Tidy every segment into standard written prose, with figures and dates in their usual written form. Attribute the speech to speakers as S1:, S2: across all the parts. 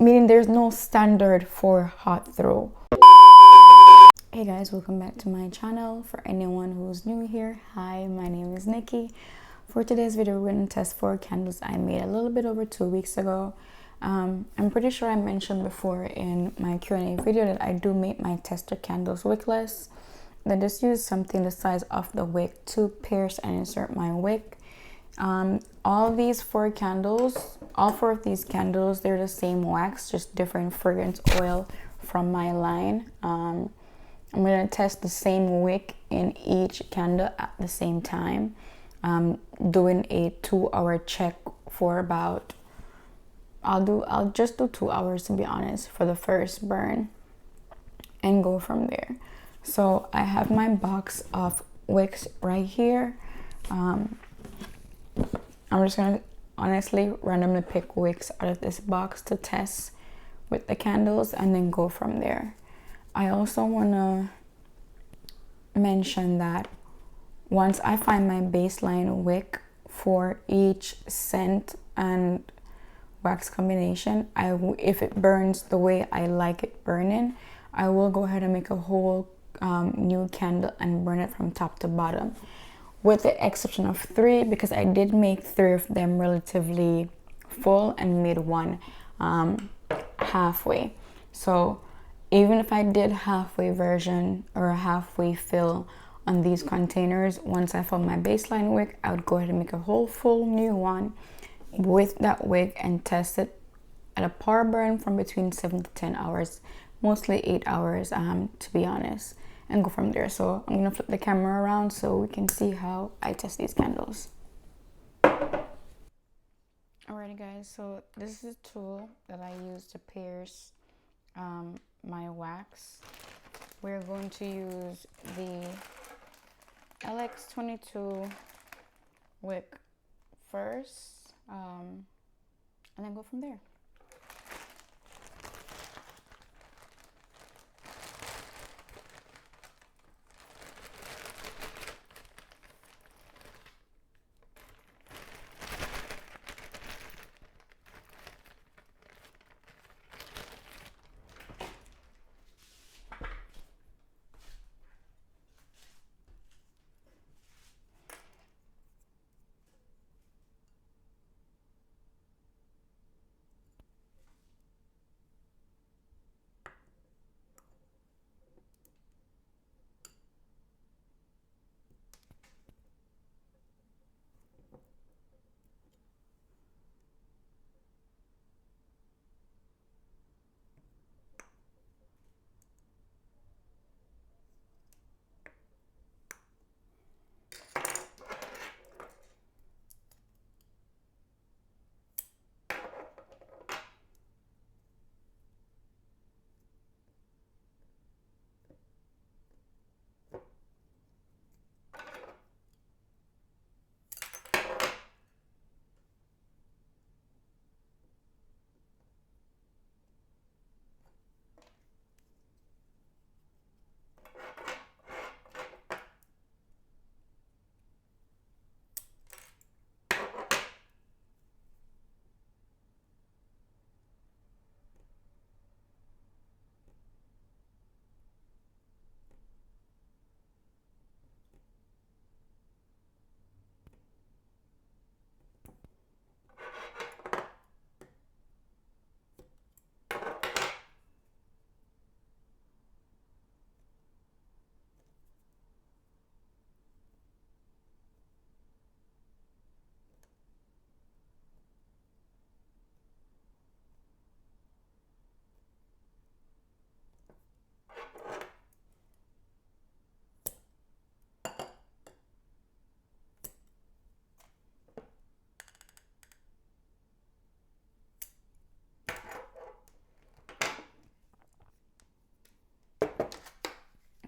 S1: meaning there's no standard for hot throw. Hey guys, welcome back to my channel. For anyone who's new here, hi, my name is Nikki. For today's video, we're going to test 4 candles I made a little bit over 2 weeks ago. I'm pretty sure I mentioned before in my Q&A video that I do make my tester candles wickless. Then just use something the size of the wick to pierce and insert my wick. All these 4 candles, all 4 of these candles, they're the same wax, just different fragrance oil from my line. I'm going to test the same wick in each candle at the same time. Doing a 2-hour check for about, I'll just do 2 hours to be honest for the first burn and go from there. So I have my box of wicks right here. I'm just going to honestly randomly pick wicks out of this box to test with the candles and then go from there. I also want to mention that once I find my baseline wick for each scent and wax combination, if it burns the way I like it burning, I will go ahead and make a whole new candle and burn it from top to bottom, with the exception of 3, because I did make 3 of them relatively full and made 1 halfway. So even if I did halfway version or a halfway fill on these containers, once I found my baseline wick, I would go ahead and make a whole full new one with that wick and test it at a power burn from between 7 to 10 hours, mostly 8 hours to be honest, and go from there. So I'm gonna flip the camera around so we can see how I test these candles. Alrighty guys, so this is a tool that I use to pierce my wax. We're going to use the LX22 wick first, and then go from there.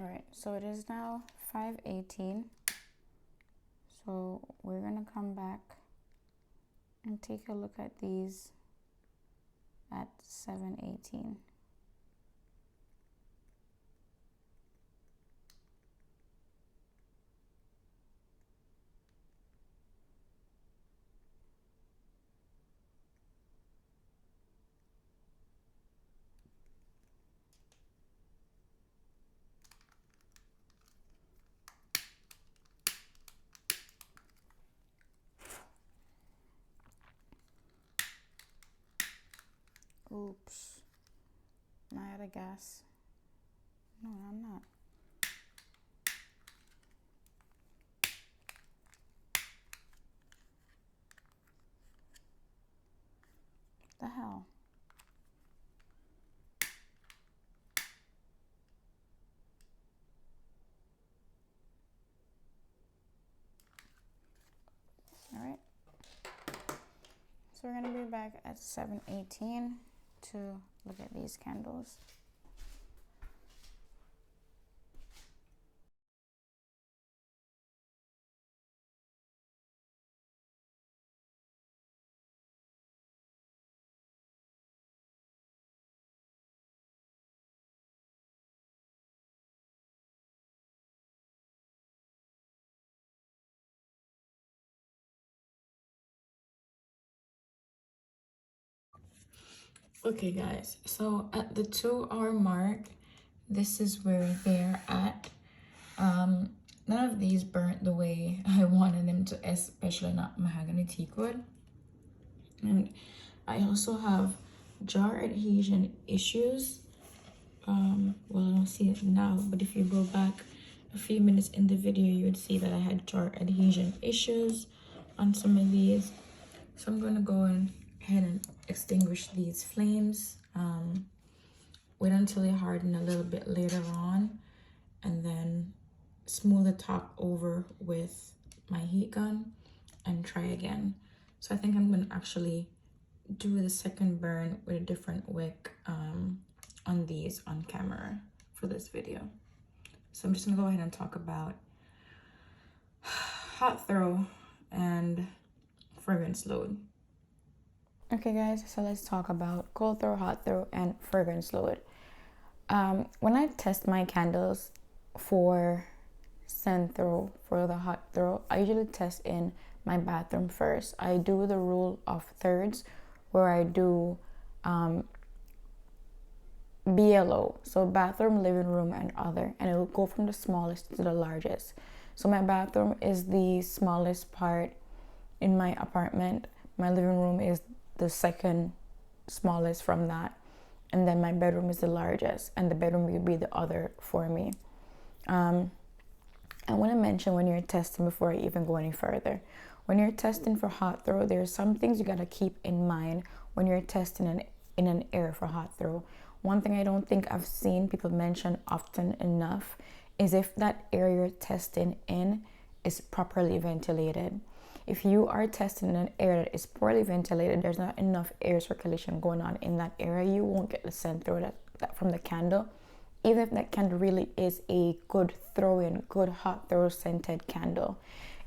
S1: Alright, so it is now 5:18. So we're gonna come back and take a look at these at 7:18. Oops. Am I out of gas? No, I'm not. What the hell? All right. So we're gonna be back at 7:18 to look at these candles. Okay guys, so at the 2 hour mark, this is where they're at. None of these burnt the way I wanted them to, especially not mahogany teak wood. And I also have jar adhesion issues. Well, I don't see it now, but if you go back a few minutes in the video, you would see that I had jar adhesion issues on some of these. So I'm going to go ahead and extinguish these flames. Wait until they harden a little bit later on, and then smooth the top over with my heat gun and try again. So I think I'm going to actually do the second burn with a different wick on these on camera for this video. So I'm just gonna go ahead and talk about hot throw and fragrance load. Okay guys, so let's talk about cold throw, hot throw, and fragrance load. When I test my candles for scent throw, for the hot throw, I usually test in my bathroom first. I do the rule of thirds, where I do BLO, so bathroom, living room, and other, and it will go from the smallest to the largest. So my bathroom is the smallest part in my apartment. My living room is the second smallest from that, and then my bedroom is the largest, and the bedroom will be the other for me. I want to mention, when you're testing, before I even go any further, when you're testing for hot throw, there's some things you got to keep in mind when you're testing in an air for hot throw. One thing I don't think I've seen people mention often enough is if that area you're testing in is properly ventilated. If you are testing in an area that is poorly ventilated, there's not enough air circulation going on in that area, you won't get the scent through that from the candle. Even if that candle really is a good throw-in, good hot throw scented candle,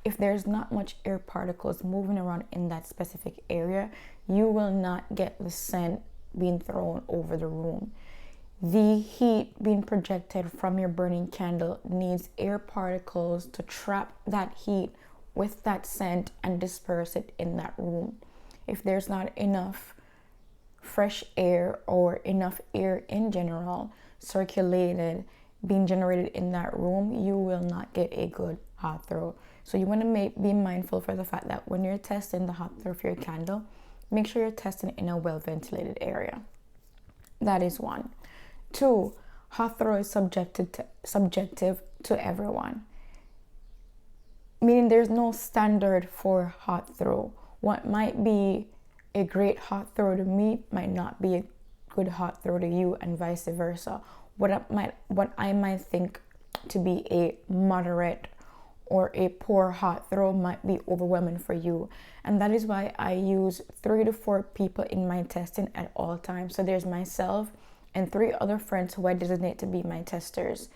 S1: if there's not much air particles moving around in that specific area, you will not get the scent being thrown over the room. The heat being projected from your burning candle needs air particles to trap that heat with that scent and disperse it in that room. If there's not enough fresh air or enough air in general circulated, being generated in that room, you will not get a good hot throw. So you want to be mindful for the fact that when you're testing the hot throw for your candle, make sure you're testing in a well ventilated area. That is one. Two, hot throw is subjective to everyone, meaning there's no standard for hot throw. What might be a great hot throw to me might not be a good hot throw to you, and vice versa. What I might think to be a moderate or a poor hot throw might be overwhelming for you. And that is why I use 3 to 4 people in my testing at all times. So there's myself and 3 other friends who I designate to be my testers.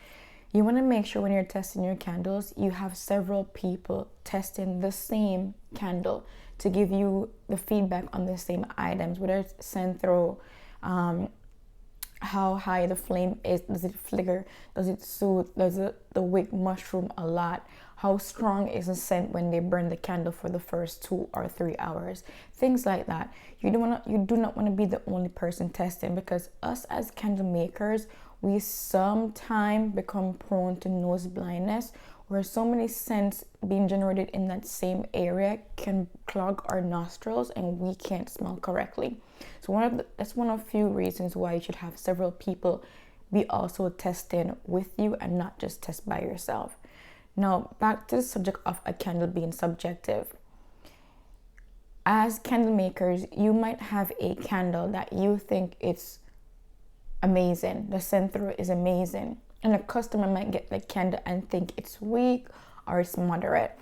S1: You want to make sure when you're testing your candles, you have several people testing the same candle to give you the feedback on the same items, whether it's scent throw, how high the flame is, does it flicker, does it soothe, does the wick mushroom a lot, how strong is the scent when they burn the candle for the first 2 or 3 hours, things like that. You do not want to be the only person testing, because us as candle makers, we sometimes become prone to nose blindness, where so many scents being generated in that same area can clog our nostrils and we can't smell correctly. So that's one of few reasons why you should have several people be also testing with you and not just test by yourself. Now, back to the subject of a candle being subjective. As candle makers, you might have a candle that you think it's amazing, the scent through is amazing, and a customer might get the candle and think it's weak or it's moderate.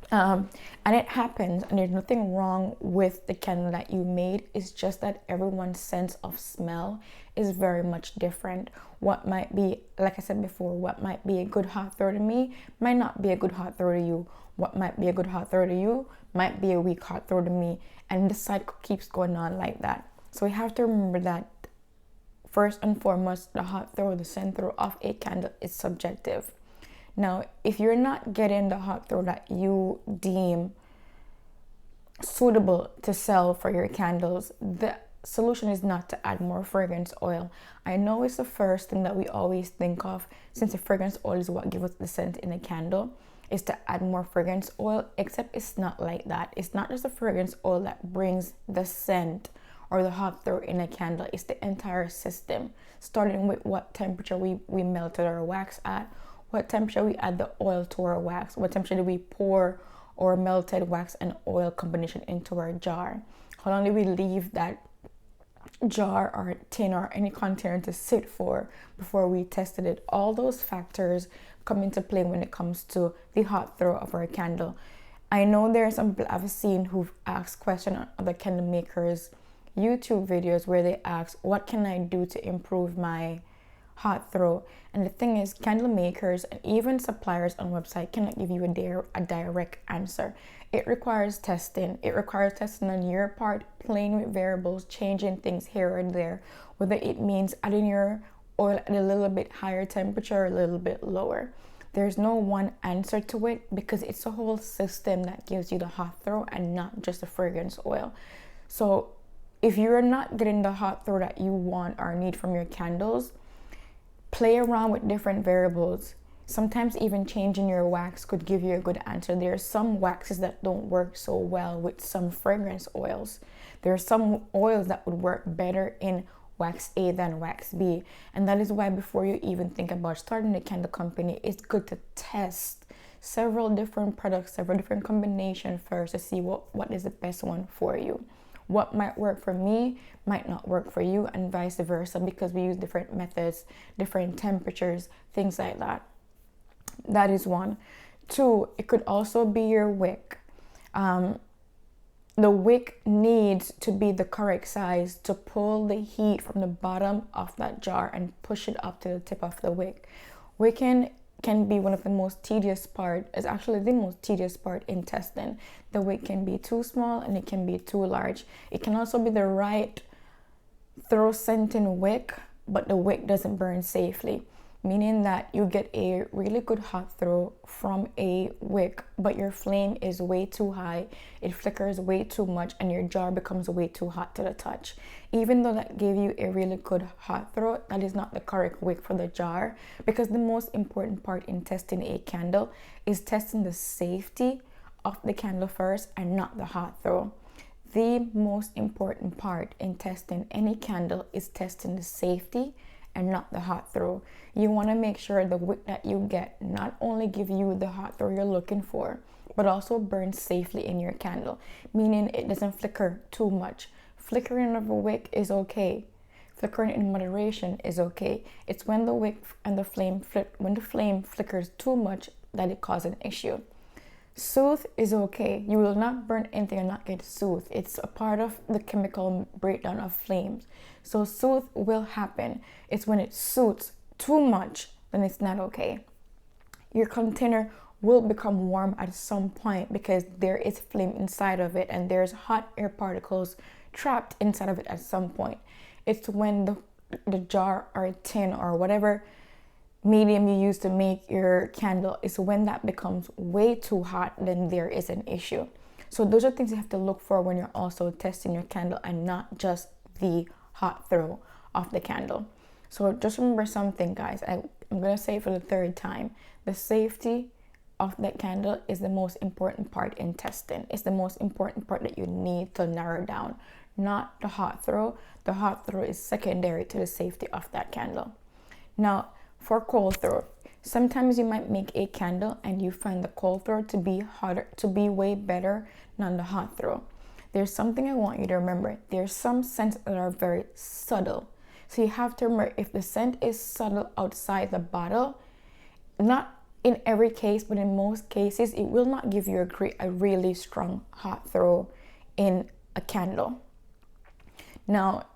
S1: And it happens, and there's nothing wrong with the candle that you made. It's just that everyone's sense of smell is very much different. What might be, like I said before, what might be a good hot throw to me might not be a good hot throw to you. What might be a good hot throw to you might be a weak hot throw to me, and the cycle keeps going on like that. So we have to remember that first and foremost, the hot throw, the scent throw of a candle is subjective. Now, if you're not getting the hot throw that you deem suitable to sell for your candles, the solution is not to add more fragrance oil. I know it's the first thing that we always think of, since the fragrance oil is what gives us the scent in a candle, is to add more fragrance oil, except it's not like that. It's not just the fragrance oil that brings the scent or the hot throw in a candle. It's the entire system, starting with what temperature we melted our wax at, what temperature we add the oil to our wax, what temperature do we pour our melted wax and oil combination into our jar, how long do we leave that jar or tin or any container to sit for before we tested it. All those factors come into play when it comes to the hot throw of our candle. I know there are some people I've seen who've asked questions on other candle makers YouTube videos where they ask, what can I do to improve my hot throw? And the thing is, candle makers and even suppliers on website cannot give you a direct answer. It requires testing. It requires testing on your part, playing with variables, changing things here and there, whether it means adding your oil at a little bit higher temperature or a little bit lower. There's no one answer to it because it's a whole system that gives you the hot throw and not just the fragrance oil. So if you're not getting the hot throw that you want or need from your candles, play around with different variables. Sometimes even changing your wax could give you a good answer. There are some waxes that don't work so well with some fragrance oils. There are some oils that would work better in wax A than wax B. And that is why before you even think about starting a candle company, it's good to test several different products, several different combinations first to see what is the best one for you. What might work for me might not work for you, and vice versa, because we use different methods, different temperatures, things like that. That is one. Two, it could also be your wick. The wick needs to be the correct size to pull the heat from the bottom of that jar and push it up to the tip of the wick. Wicking can be one of the most tedious part. It's actually the most tedious part in testing. The wick can be too small and it can be too large. It can also be the right throw scenting wick, but the wick doesn't burn safely, meaning that you get a really good hot throw from a wick, but your flame is way too high, it flickers way too much, and your jar becomes way too hot to the touch. Even though that gave you a really good hot throw, that is not the correct wick for the jar, because the most important part in testing a candle is testing the safety of the candle first and not the hot throw. The most important part in testing any candle is testing the safety and not the hot throw. You want to make sure the wick that you get not only give you the hot throw you're looking for, but also burns safely in your candle, meaning it doesn't flicker too much. Flickering of a wick is okay. Flickering in moderation is okay. It's when the wick and the flame flickers too much that it causes an issue. Soothe is okay. You will not burn anything and not get soothe. It's a part of the chemical breakdown of flames. So soothe will happen. It's when it soothes too much, then it's not okay. Your container will become warm at some point because there is flame inside of it and there's hot air particles trapped inside of it at some point. It's when the jar or tin or whatever medium you use to make your candle is when that becomes way too hot, then there is an issue. So those are things you have to look for when you're also testing your candle and not just the hot throw of the candle. So just remember something, guys. I'm going to say it for the third time. The safety of that candle is the most important part in testing. It's the most important part that you need to narrow down, not the hot throw. The hot throw is secondary to the safety of that candle. Now, for cold throw, sometimes you might make a candle and you find the cold throw to be hotter, to be way better than the hot throw. There's something I want you to remember. There's some scents that are very subtle. So you have to remember, if the scent is subtle outside the bottle, not in every case, but in most cases, it will not give you a really strong hot throw in a candle. Now,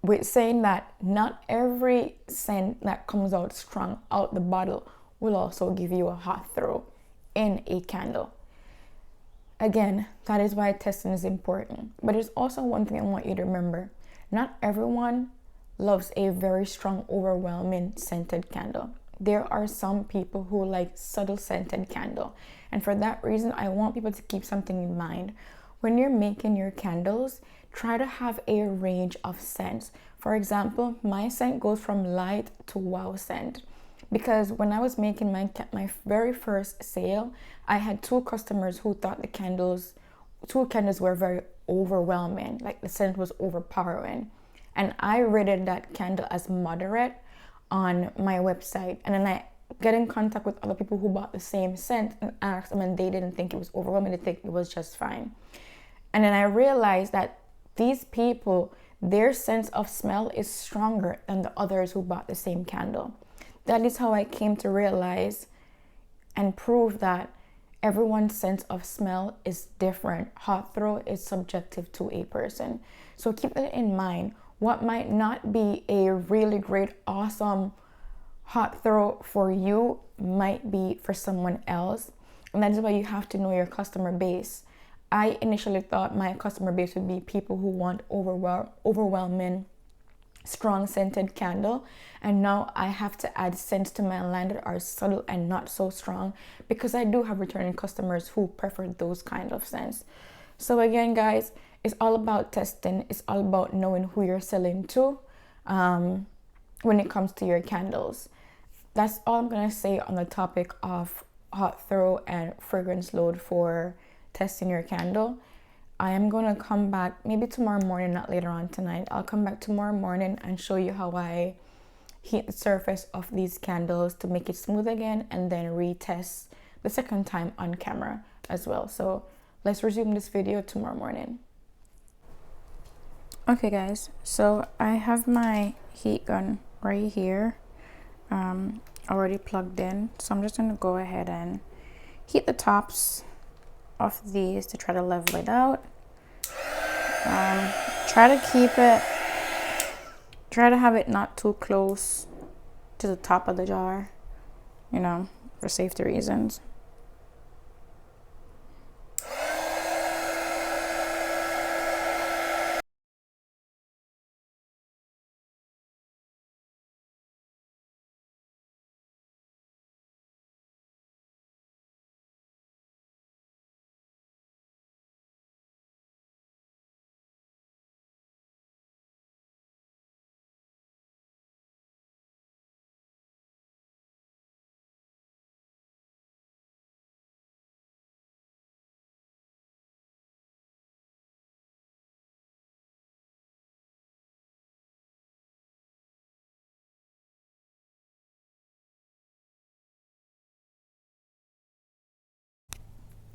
S1: with saying that, not every scent that comes out strong out the bottle will also give you a hot throw in a candle. Again, that is why testing is important. But there's also one thing I want you to remember. Not everyone loves a very strong, overwhelming scented candle. There are some people who like subtle scented candle. And for that reason, I want people to keep something in mind. When you're making your candles, try to have a range of scents. For example, my scent goes from light to wow scent. Because when I was making my very first sale, I had two customers who thought two candles were very overwhelming, like the scent was overpowering. And I rated that candle as moderate on my website. And then I get in contact with other people who bought the same scent and asked them, and they didn't think it was overwhelming, they think it was just fine. And then I realized that these people, their sense of smell is stronger than the others who bought the same candle. That is how I came to realize and prove that everyone's sense of smell is different. Hot throw is subjective to a person. So keep that in mind. What might not be a really great, awesome hot throw for you might be for someone else. And that is why you have to know your customer base. I initially thought my customer base would be people who want overwhelming, strong scented candle, and now I have to add scents to my line that are subtle and not so strong, because I do have returning customers who prefer those kind of scents. So again, guys, it's all about testing. It's all about knowing who you're selling to when it comes to your candles. That's all I'm gonna say on the topic of hot throw and fragrance load for testing your candle. I am gonna come back maybe tomorrow morning, not later on tonight. I'll come back tomorrow morning and show you how I heat the surface of these candles to make it smooth again, and then retest the second time on camera as well. So let's resume this video tomorrow morning. Okay guys, so I have my heat gun right here already plugged in, so I'm just gonna go ahead and heat the tops of these to try to level it out. Try to have it not too close to the top of the jar, you know, for safety reasons.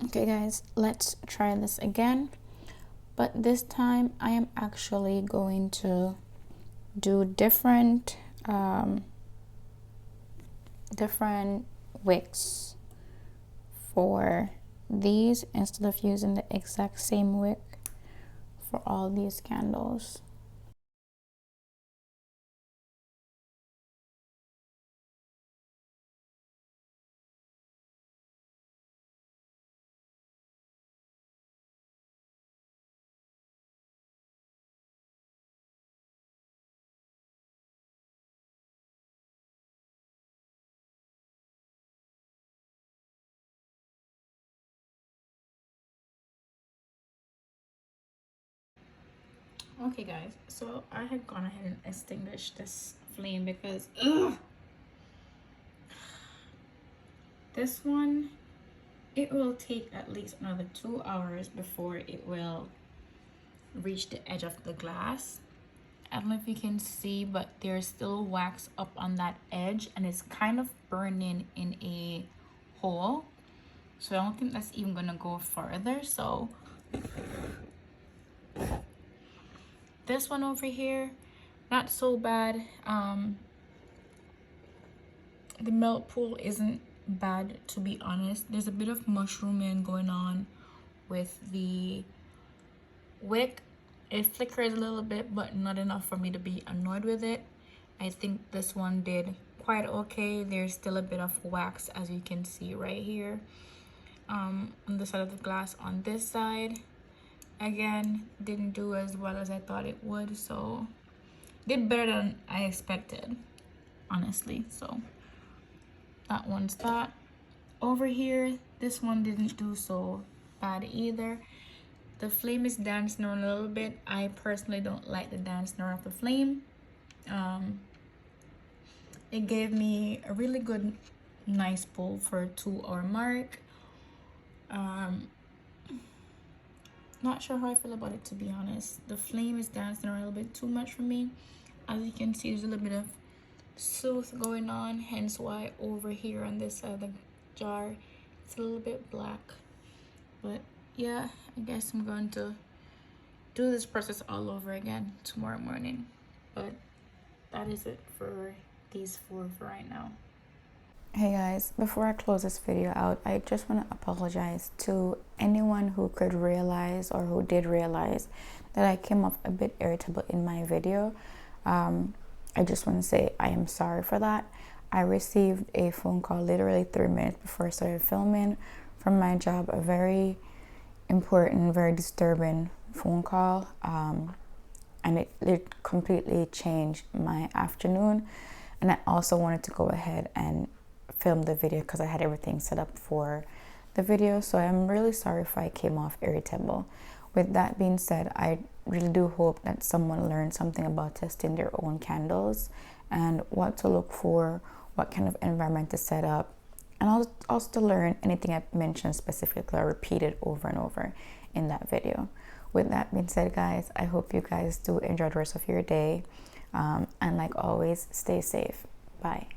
S1: Okay guys, let's try this again, but this time I am actually going to do different wicks for these instead of using the exact same wick for all these candles. Okay guys, so I had gone ahead and extinguished this flame because this one it will take at least another 2 hours before it will reach the edge of the glass. I don't know if you can see, but there's still wax up on that edge and it's kind of burning in a hole. So I don't think that's even gonna go further. So this one over here, not so bad. The melt pool isn't bad, to be honest. There's a bit of mushrooming going on with the wick. It flickers a little bit, but not enough for me to be annoyed with it. I think this one did quite okay. There's still a bit of wax, as you can see right here, on the side of the glass. On this side, again, didn't do as well as I thought it would, so did better than I expected, honestly. So that one's that. Over here, this one didn't do so bad either. The flame is dancing around a little bit. I personally don't like the dancing around of the flame. It gave me a really good, nice pull for a 2-hour mark. Not sure how I feel about it, to be honest. The flame is dancing around a little bit too much for me. As you can see, there's a little bit of soot going on, hence why over here on this side of the jar it's a little bit black. But yeah, I guess I'm going to do this process all over again tomorrow morning. But that is it for these 4 for right now. Hey guys, before I close this video out, I just want to apologize to anyone who could realize or who did realize that I came off a bit irritable in my video. I just want to say I am sorry for that. I received a phone call literally 3 minutes before I started filming from my job, a very important, very disturbing phone call, and it completely changed my afternoon. And I also wanted to go ahead and film the video because I had everything set up for the video, so I'm really sorry if I came off irritable. With that being said, I really do hope that someone learned something about testing their own candles and what to look for, what kind of environment to set up, and also to learn anything I mentioned specifically or repeated over and over in that video. With that being said, guys, I hope you guys do enjoy the rest of your day, and like always, stay safe. Bye.